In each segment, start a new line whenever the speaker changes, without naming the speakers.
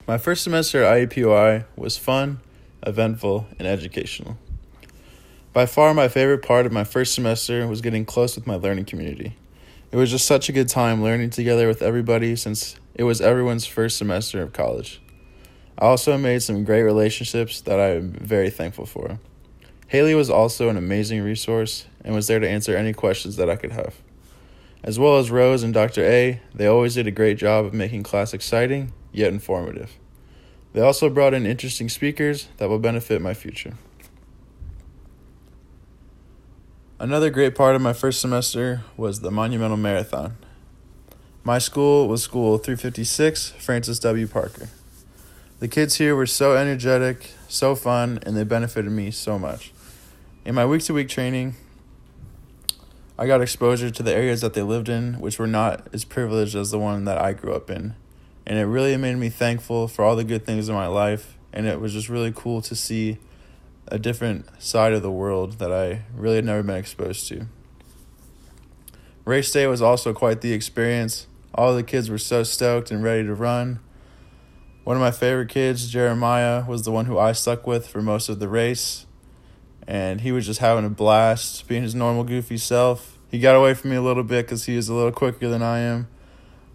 My first semester at IUPUI was fun, eventful, and educational. By far, my favorite part of my first semester was getting close with my learning community. It was just such a good time learning together with everybody since it was everyone's first semester of college. I also made some great relationships that I am very thankful for. Haley was also an amazing resource and was there to answer any questions that I could have. As well as Rose and Dr. A, they always did a great job of making class exciting, yet informative. They also brought in interesting speakers that will benefit my future. Another great part of my first semester was the Monumental Marathon. My school was School 356, Francis W. Parker. The kids here were so energetic, so fun, and they benefited me so much. In my week-to-week training, I got exposure to the areas that they lived in, which were not as privileged as the one that I grew up in. And it really made me thankful for all the good things in my life, and it was just really cool to see a different side of the world that I really had never been exposed to. Race day was also quite the experience. All the kids were so stoked and ready to run. One of my favorite kids, Jeremiah, was the one who I stuck with for most of the race, and he was just having a blast, being his normal goofy self. He got away from me a little bit because he was a little quicker than I am,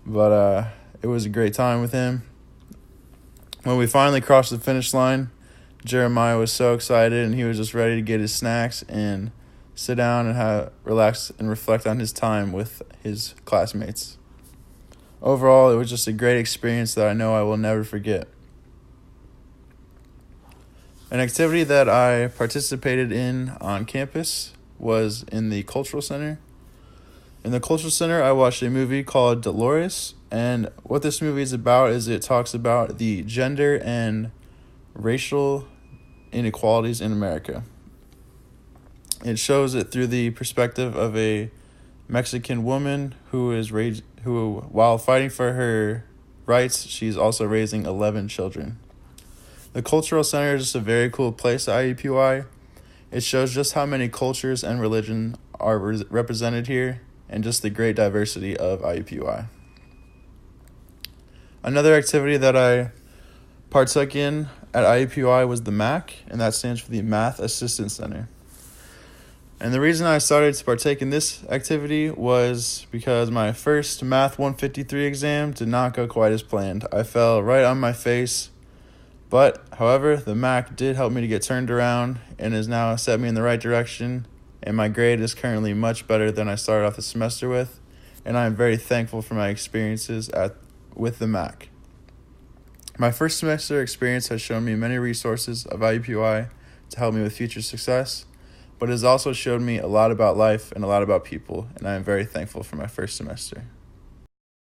but it was a great time with him. When we finally crossed the finish line, Jeremiah was so excited, and he was just ready to get his snacks and sit down and relax and reflect on his time with his classmates. Overall, it was just a great experience that I know I will never forget. An activity that I participated in on campus was in the Cultural Center. In the Cultural Center, I watched a movie called Dolores, and what this movie is about is it talks about the gender and racial inequalities in America. It shows it through the perspective of a Mexican woman who while fighting for her rights, she's also raising 11 children. The Cultural Center is just a very cool place at IUPUI. It shows just how many cultures and religion are represented here and just the great diversity of IUPUI. Another activity that I partook in at IUPUI was the MAC, and that stands for the Math Assistance Center. And the reason I started to partake in this activity was because my first Math 153 exam did not go quite as planned. I fell right on my face, but however, the MAC did help me to get turned around and has now set me in the right direction, and my grade is currently much better than I started off the semester with, and I am very thankful for my experiences with the MAC. My first semester experience has shown me many resources of IUPUI to help me with future success, but it has also showed me a lot about life and a lot about people, and I am very thankful for my first semester.